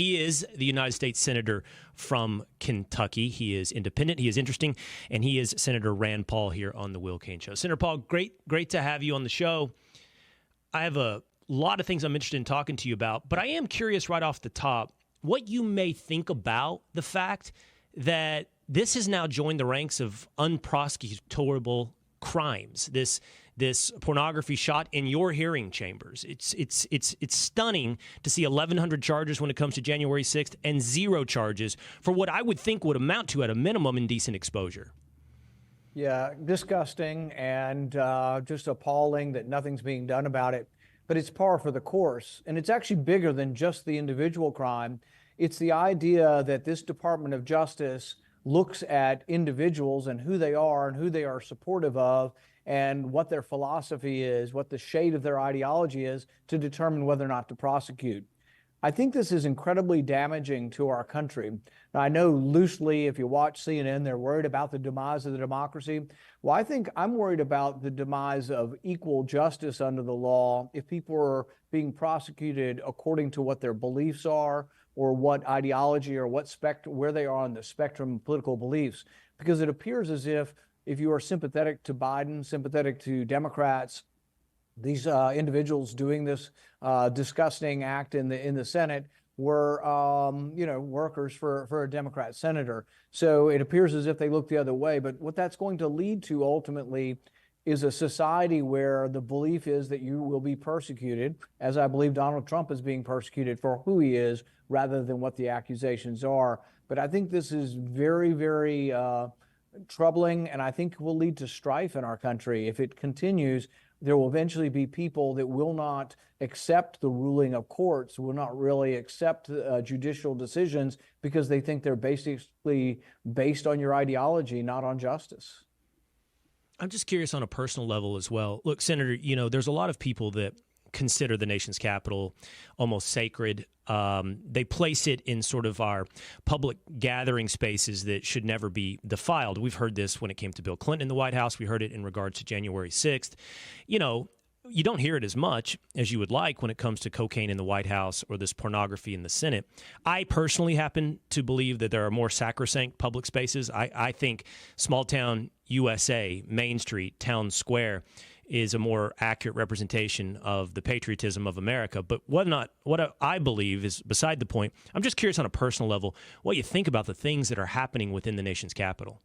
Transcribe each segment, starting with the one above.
He is the United States Senator from Kentucky. He is independent. He is interesting. And he is Senator Rand Paul here on the Will Cain Show. Senator Paul, great to have you on the show. I have a lot of things I'm interested in talking to you about, but I am curious right off the top what you may think about the fact that this has now joined the ranks of unprosecutable crimes. This pornography shot in your hearing chambers. It's stunning to see 1,100 charges when it comes to January 6th and 0 charges for what I would think would amount to, at a minimum, indecent exposure. Yeah, disgusting and just appalling that nothing's being done about it. But it's par for the course. And it's actually bigger than just the individual crime. It's the idea that this Department of Justice looks at individuals and who they are supportive of, and what their philosophy is, what the shade of their ideology is, to determine whether or not to prosecute. I think this is incredibly damaging to our country. Now, I know loosely, if you watch CNN, they're worried about the demise of the democracy. Well, I think I'm worried about the demise of equal justice under the law if people are being prosecuted according to what their beliefs are, or what ideology, or where they are on the spectrum of political beliefs. Because it appears as if you are sympathetic to Biden, sympathetic to Democrats, these individuals doing this disgusting act in the Senate were, workers for a Democrat senator. So it appears as if they look the other way. But what that's going to lead to ultimately is a society where the belief is that you will be persecuted, as I believe Donald Trump is being persecuted for who he is rather than what the accusations are. But I think this is very, very troubling, and I think will lead to strife in our country. If it continues, there will eventually be people that will not accept the ruling of courts, will not really accept judicial decisions, because they think they're basically based on your ideology, not on justice. I'm just curious on a personal level as well. Look, Senator, there's a lot of people that consider the nation's capital almost sacred. They place it in sort of our public gathering spaces that should never be defiled. We've heard this when it came to Bill Clinton in the White House. We heard it in regards to January 6th. You don't hear it as much as you would like when it comes to cocaine in the White House or this pornography in the Senate. I personally happen to believe that there are more sacrosanct public spaces. I think small town USA, Main Street, Town Square is a more accurate representation of the patriotism of America. But what I believe is beside the point. I'm just curious on a personal level what you think about the things that are happening within the nation's capital.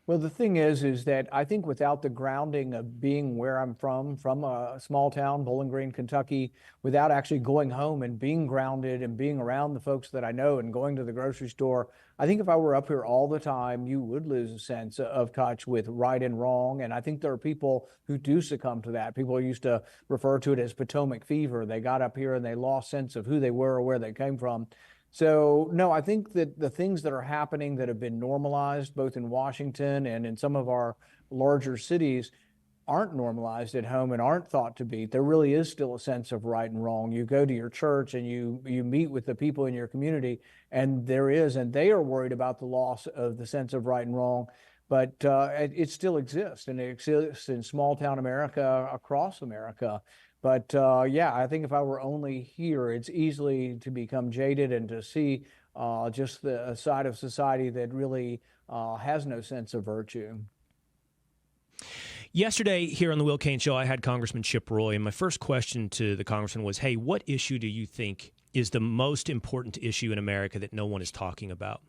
Well, the thing is that I think without the grounding of being where I'm from a small town, Bowling Green, Kentucky, without actually going home and being grounded and being around the folks that I know and going to the grocery store, I think if I were up here all the time, you would lose a sense of touch with right and wrong. And I think there are people who do succumb to that. People used to refer to it as Potomac fever. They got up here and they lost sense of who they were or where they came from. So, no, I think that the things that are happening that have been normalized both in Washington and in some of our larger cities aren't normalized at home and aren't thought to be. There really is still a sense of right and wrong. You go to your church and you meet with the people in your community, and they are worried about the loss of the sense of right and wrong. But it still exists, and it exists in small town America, across America. But I think if I were only here, it's easily to become jaded and to see just the side of society that really has no sense of virtue. Yesterday here on the Will Cain Show, I had Congressman Chip Roy, and my first question to the congressman was, hey, what issue do you think is the most important issue in America that no one is talking about?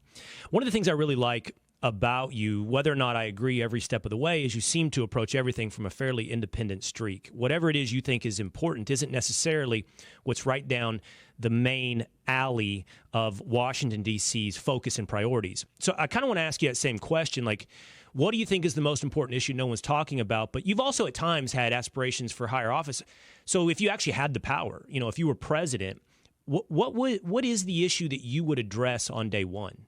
One of the things I really like about you, whether or not I agree every step of the way, is you seem to approach everything from a fairly independent streak. Whatever it is you think is important isn't necessarily what's right down the main alley of Washington, D.C.'s focus and priorities. So I kind of want to ask you that same question, like, what do you think is the most important issue no one's talking about? But you've also at times had aspirations for higher office. So if you actually had the power, if you were president, what is the issue that you would address on day one?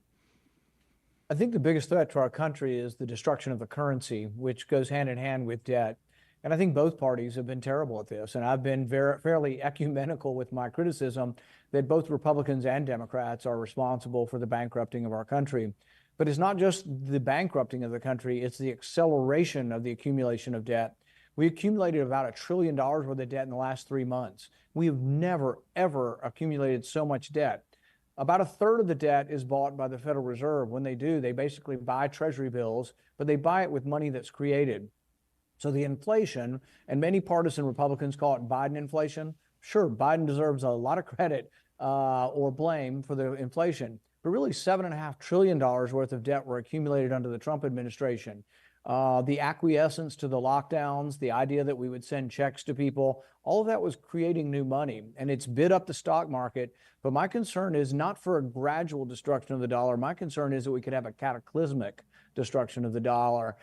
I think the biggest threat to our country is the destruction of the currency, which goes hand in hand with debt. And I think both parties have been terrible at this. And I've been fairly ecumenical with my criticism that both Republicans and Democrats are responsible for the bankrupting of our country. But it's not just the bankrupting of the country, it's the acceleration of the accumulation of debt. We accumulated about $1 trillion worth of debt in the last 3 months. We have never, ever accumulated so much debt. About a third of the debt is bought by the Federal Reserve. When they do, they basically buy Treasury bills, but they buy it with money that's created. So the inflation, and many partisan Republicans call it Biden inflation. Sure, Biden deserves a lot of credit or blame for the inflation, but really $7.5 trillion worth of debt were accumulated under the Trump administration. The acquiescence to the lockdowns, the idea that we would send checks to people, all of that was creating new money, and it's bid up the stock market. But my concern is not for a gradual destruction of the dollar. My concern is that we could have a cataclysmic destruction of the dollar.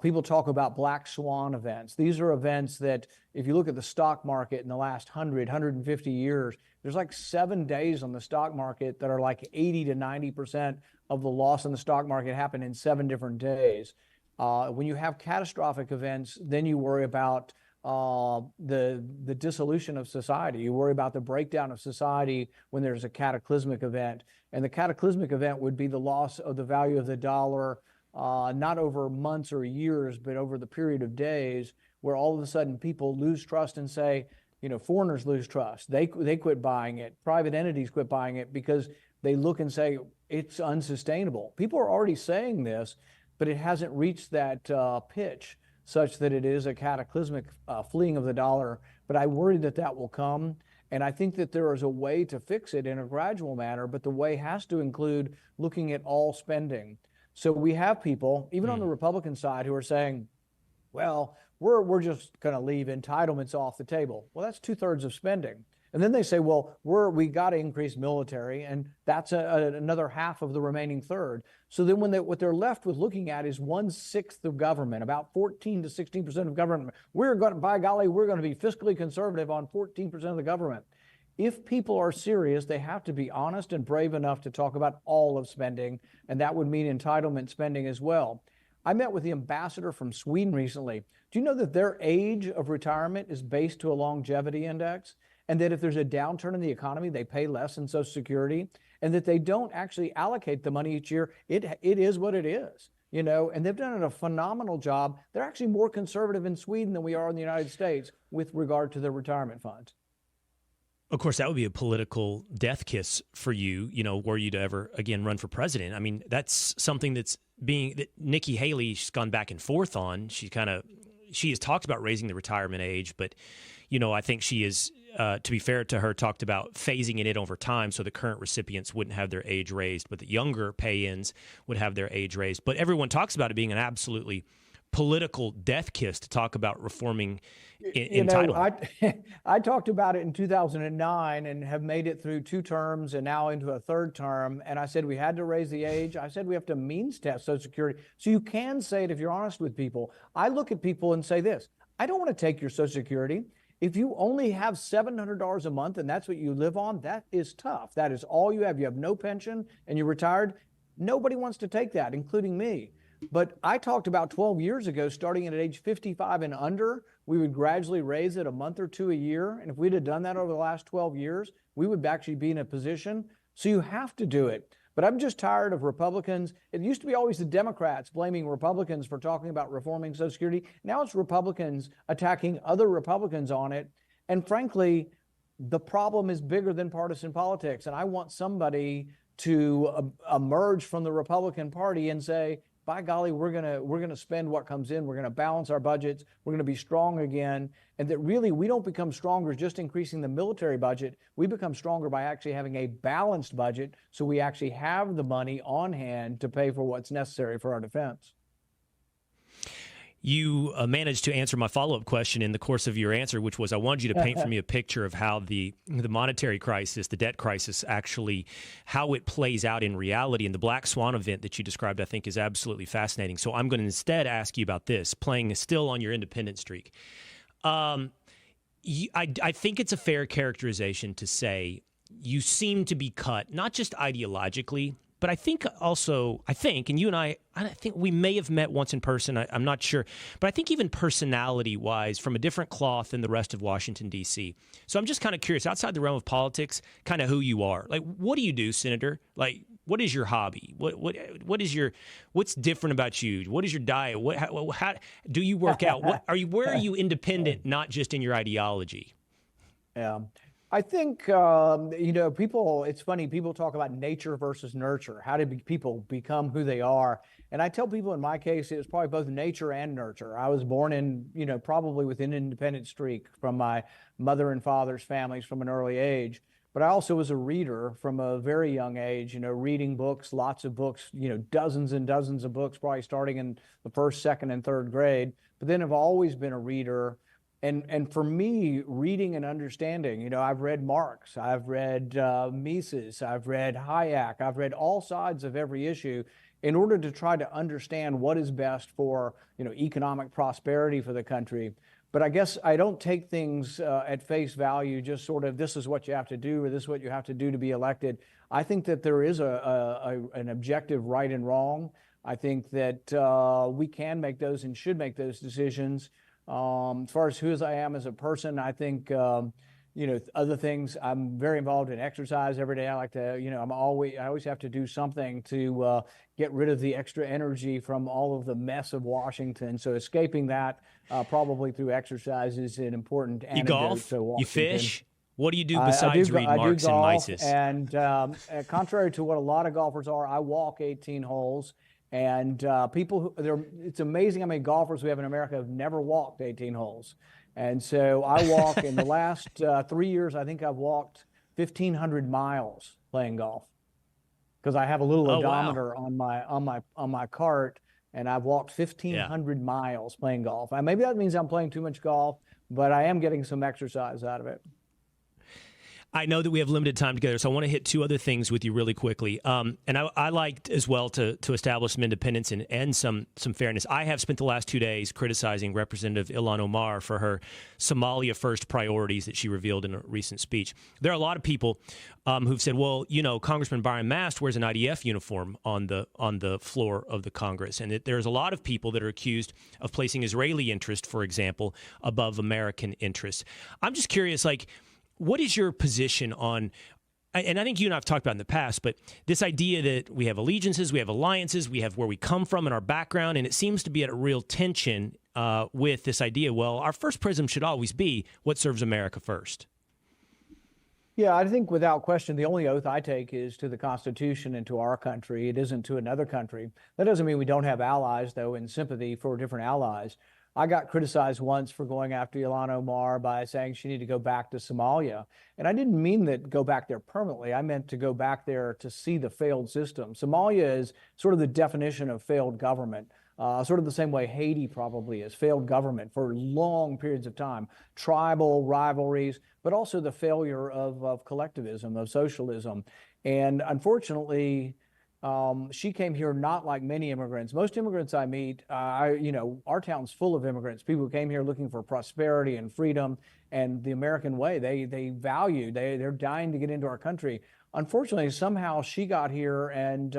People talk about black swan events. These are events that, if you look at the stock market in the last 150 years, there's like 7 days on the stock market that are like 80 to 90% of the loss in the stock market happened in 7 different days. When you have catastrophic events, then you worry about the dissolution of society. You worry about the breakdown of society when there's a cataclysmic event. And the cataclysmic event would be the loss of the value of the dollar, not over months or years, but over the period of days, where all of a sudden people lose trust and say, foreigners lose trust. They quit buying it. Private entities quit buying it because they look and say it's unsustainable. People are already saying this, but it hasn't reached that pitch such that it is a cataclysmic fleeing of the dollar. But I worry that that will come. And I think that there is a way to fix it in a gradual manner, but the way has to include looking at all spending. So we have people, even on the Republican side, who are saying, well, we're just going to leave entitlements off the table. Well, that's 2/3 of spending. And then they say, well, we got to increase military, and that's another half of the remaining third. So then what they're left with looking at is 1/6 of government, about 14 to 16% of government. By golly, we're going to be fiscally conservative on 14% of the government. If people are serious, they have to be honest and brave enough to talk about all of spending, and that would mean entitlement spending as well. I met with the ambassador from Sweden recently. Do you know that their age of retirement is based to a longevity index? And that if there's a downturn in the economy, they pay less in Social Security, and that they don't actually allocate the money each year. It is what it is, and they've done a phenomenal job. They're actually more conservative in Sweden than we are in the United States with regard to their retirement funds. Of course, that would be a political death kiss for you, were you to ever, again, run for president. I mean, that's something that Nikki Hailey's gone back and forth on. She has talked about raising the retirement age, but, I think she is, to be fair to her, talked about phasing it in over time so the current recipients wouldn't have their age raised, but the younger pay-ins would have their age raised. But everyone talks about it being an absolutely political death kiss to talk about reforming entitlement. I talked about it in 2009 and have made it through 2 terms and now into a 3rd term. And I said we had to raise the age. I said we have to means test Social Security. So you can say it if you're honest with people. I look at people and say this: I don't want to take your Social Security. If you only have $700 a month and that's what you live on, that is tough. That is all you have. You have no pension and you're retired. Nobody wants to take that, including me. But I talked about 12 years ago, starting at age 55 and under, we would gradually raise it a month or 2 a year. And if we'd have done that over the last 12 years, we would actually be in a position. So you have to do it. But I'm just tired of Republicans. It used to be always the Democrats blaming Republicans for talking about reforming Social Security. Now it's Republicans attacking other Republicans on it. And frankly, the problem is bigger than partisan politics. And I want somebody to emerge from the Republican Party and say, by golly, we're gonna spend what comes in. We're gonna balance our budgets. We're gonna be strong again. And that really we don't become stronger just increasing the military budget. We become stronger by actually having a balanced budget, so we actually have the money on hand to pay for what's necessary for our defense. You managed to answer my follow-up question in the course of your answer, which was I wanted you to paint for me a picture of how the monetary crisis, the debt crisis, actually, how it plays out in reality. And the black swan event that you described, I think, is absolutely fascinating. So I'm going to instead ask you about this, playing still on your independent streak. I think it's a fair characterization to say you seem to be cut, not just ideologically, but I think, and you and I think we may have met once in person. I'm not sure. But I think even personality-wise, from a different cloth than the rest of Washington, D.C. So I'm just kind of curious, outside the realm of politics, kind of who you are. Like, what do you do, Senator? Like, what is your hobby? What's different about you? What is your diet? How do you work out? Where are you independent, not just in your ideology? Yeah. I think, people, it's funny, people talk about nature versus nurture. How did people become who they are? And I tell people in my case, it was probably both nature and nurture. I was born in, probably with an independent streak from my mother and father's families from an early age. But I also was a reader from a very young age, reading books, lots of books, dozens and dozens of books, probably starting in the first, second, and third grade. But then I've always been a reader. And for me, reading and understanding, I've read Marx, I've read Mises, I've read Hayek, I've read all sides of every issue in order to try to understand what is best for, economic prosperity for the country. But I guess I don't take things at face value, just sort of this is what you have to do or this is what you have to do to be elected. I think that there is an objective right and wrong. I think that we can make those and should make those decisions. As far as who I am as a person, I think, other things, I'm very involved in exercise every day. I like to, I always have to do something to get rid of the extra energy from all of the mess of Washington. So escaping that probably through exercise is an important antidote golf? to Washington. You fish? What do you do besides read Marx and Mises? And contrary to what a lot of golfers are, I walk 18 holes. And it's amazing how many golfers we have in America have never walked 18 holes. And so I walk in the last 3 years, I think I've walked 1,500 miles playing golf because I have a little odometer on my cart, and I've walked 1,500 miles playing golf. And maybe that means I'm playing too much golf, but I am getting some exercise out of it. I know that we have limited time together, so I want to hit two other things with you really quickly. And I like as well to establish some independence and some fairness. I have spent the last 2 days criticizing Representative Ilhan Omar for her Somalia first priorities that she revealed in a recent speech. There are a lot of people who've said, well, Congressman Byron Mast wears an IDF uniform on the floor of the Congress, and there's a lot of people that are accused of placing Israeli interest, for example, above American interests. I'm just curious, what is your position on, and I think you and I have talked about in the past, but this idea that we have allegiances, we have alliances, we have where we come from and our background, and it seems to be at a real tension with this idea, well, our first prism should always be what serves America first. Yeah, I think without question, the only oath I take is to the Constitution and to our country. It isn't to another country. That doesn't mean we don't have allies, though, in sympathy for different allies. I got criticized once for going after Ilhan Omar by saying she needed to go back to Somalia. And I didn't mean that go back there permanently. I meant to go back there to see the failed system. Somalia is sort of the definition of failed government, sort of the same way Haiti probably is, failed government for long periods of time, tribal rivalries, but also the failure of collectivism, of socialism. And unfortunately, she came here not like many immigrants. Most immigrants I meet, our town's full of immigrants, people who came here looking for prosperity and freedom and the American way. They're dying to get into our country. Unfortunately, somehow she got here, and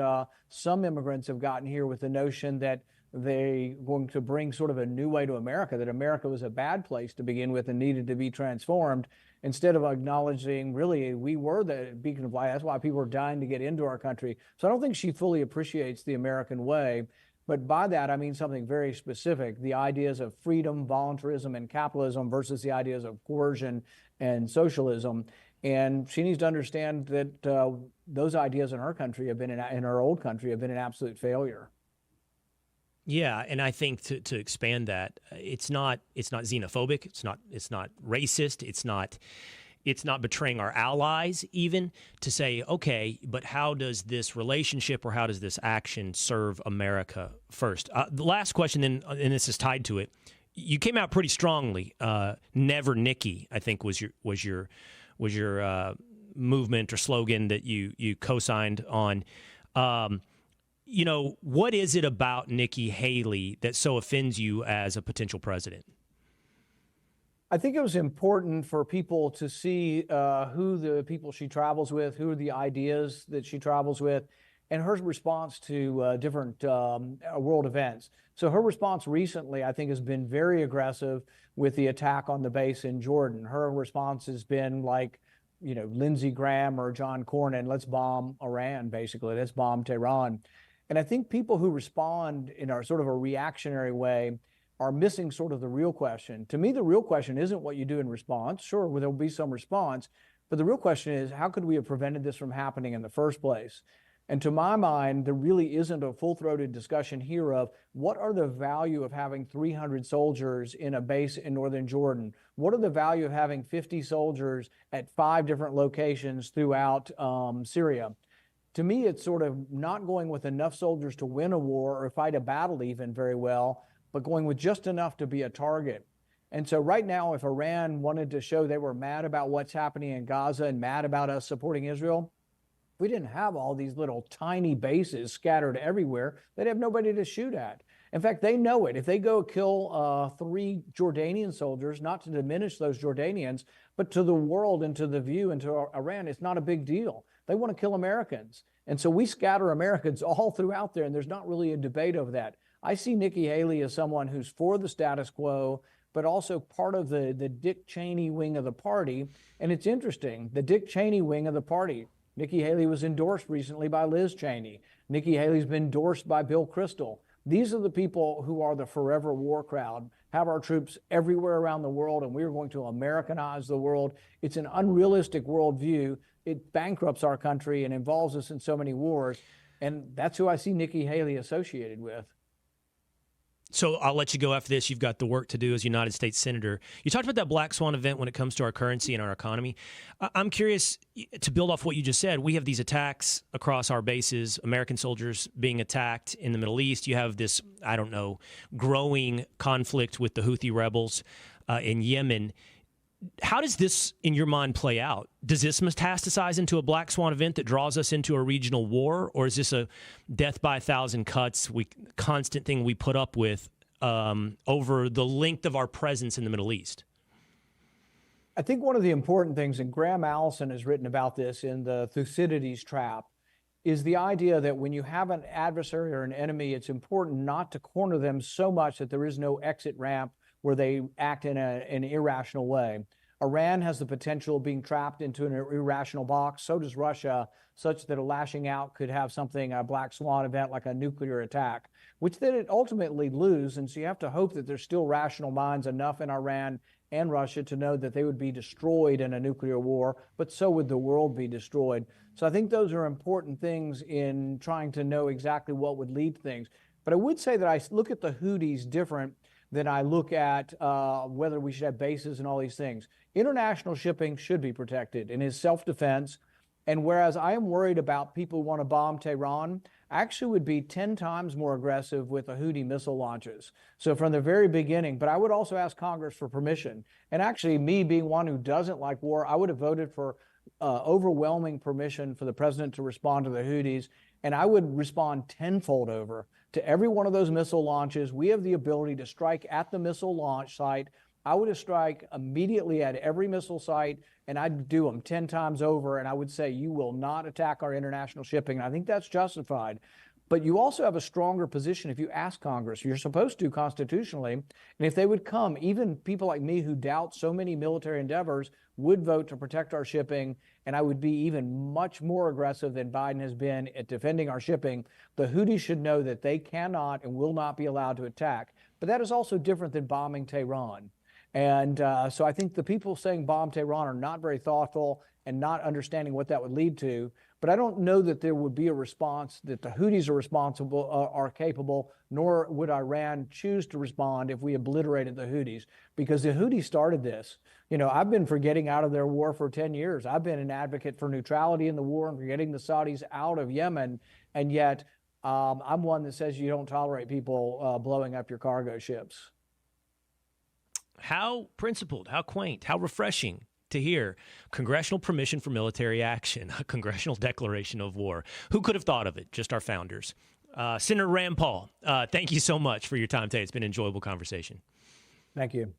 some immigrants have gotten here with the notion that they're going to bring sort of a new way to America, that America was a bad place to begin with and needed to be transformed, instead of acknowledging, really, we were the beacon of light. That's why people are dying to get into our country. So I don't think she fully appreciates the American way. But by that, I mean something very specific, the ideas of freedom, voluntarism, and capitalism versus the ideas of coercion and socialism. And she needs to understand that those ideas in her country have been, in her old country, have been an absolute failure. Yeah, and I think to expand that, it's not xenophobic, it's not racist, it's not betraying our allies, even to say, okay, but how does this relationship or how does this action serve America first? The last question, then, and this is tied to it. You came out pretty strongly. Never Nikki, I think was your movement or slogan that you co-signed on. What is it about Nikki Hailey that so offends you as a potential president? I think it was important for people to see who the people she travels with, who are the ideas that she travels with, and her response to different world events. So her response recently, I think, has been very aggressive with the attack on the base in Jordan. Her response has been like, Lindsey Graham or John Cornyn, let's bomb Iran, basically, let's bomb Tehran. And I think people who respond in our sort of a reactionary way are missing sort of the real question. To me, the real question isn't what you do in response. Sure, there'll be some response, but the real question is, how could we have prevented this from happening in the first place? And to my mind, there really isn't a full-throated discussion here of what are the value of having 300 soldiers in a base in northern Jordan? What are the value of having 50 soldiers at 5 different locations throughout Syria? To me, it's sort of not going with enough soldiers to win a war or fight a battle even very well, but going with just enough to be a target. And so right now, if Iran wanted to show they were mad about what's happening in Gaza and mad about us supporting Israel, if we didn't have all these little tiny bases scattered everywhere, they'd have nobody to shoot at. In fact, they know it. If they go kill 3 Jordanian soldiers, not to diminish those Jordanians, but to the world and to the view and to Iran, it's not a big deal. They want to kill Americans. And so we scatter Americans all throughout there, and there's not really a debate over that. I see Nikki Haley as someone who's for the status quo, but also part of the Dick Cheney wing of the party. And it's interesting, the Dick Cheney wing of the party, Nikki Haley was endorsed recently by Liz Cheney. Nikki Haley's been endorsed by Bill Kristol. These are the people who are the forever war crowd, have our troops everywhere around the world, and we're going to Americanize the world. It's an unrealistic worldview. It bankrupts our country and involves us in so many wars. And that's who I see Nikki Haley associated with. So I'll let you go after this. You've got the work to do as United States Senator. You talked about that black swan event when it comes to our currency and our economy. I'm curious, to build off what you just said, we have these attacks across our bases, American soldiers being attacked in the Middle East. You have this, growing conflict with the Houthi rebels in Yemen. How does this, in your mind, play out? Does this metastasize into a black swan event that draws us into a regional war, or is this a death by 1,000 cuts, constant thing we put up with over the length of our presence in the Middle East? I think one of the important things, and Graham Allison has written about this in the Thucydides trap, is the idea that when you have an adversary or an enemy, it's important not to corner them so much that there is no exit ramp where they act in an irrational way. Iran has the potential of being trapped into an irrational box. So does Russia, such that a lashing out could have something, a black swan event like a nuclear attack, which then it ultimately lose. And so you have to hope that there's still rational minds enough in Iran and Russia to know that they would be destroyed in a nuclear war, but so would the world be destroyed. So I think those are important things in trying to know exactly what would lead to things. But I would say that I look at the Houthis different than I look at whether we should have bases and all these things. International shipping should be protected and is self-defense. And whereas I am worried about people who want to bomb Tehran, I actually would be 10 times more aggressive with the Houthi missile launches. So from the very beginning, but I would also ask Congress for permission. And actually, me being one who doesn't like war, I would have voted for overwhelming permission for the president to respond to the Houthis. And I would respond tenfold over to every one of those missile launches. We have the ability to strike at the missile launch site. I would strike immediately at every missile site, and I'd do them 10 times over, and I would say, you will not attack our international shipping. And I think that's justified. But you also have a stronger position if you ask Congress. You're supposed to constitutionally. And if they would come, even people like me who doubt so many military endeavors would vote to protect our shipping. And I would be even much more aggressive than Biden has been at defending our shipping. The Houthis should know that they cannot and will not be allowed to attack. But that is also different than bombing Tehran. And so I think the people saying bomb Tehran are not very thoughtful and not understanding what that would lead to. But I don't know that there would be a response that the Houthis are capable, nor would Iran choose to respond if we obliterated the Houthis, because the Houthis started this. You know, I've been for getting out of their war for 10 years. I've been an advocate for neutrality in the war and for getting the Saudis out of Yemen. And yet I'm one that says you don't tolerate people blowing up your cargo ships. How principled, how quaint, how refreshing to hear congressional permission for military action, a congressional declaration of war. Who could have thought of it? Just our founders. Senator Rand Paul, thank you so much for your time today. It's been an enjoyable conversation. Thank you.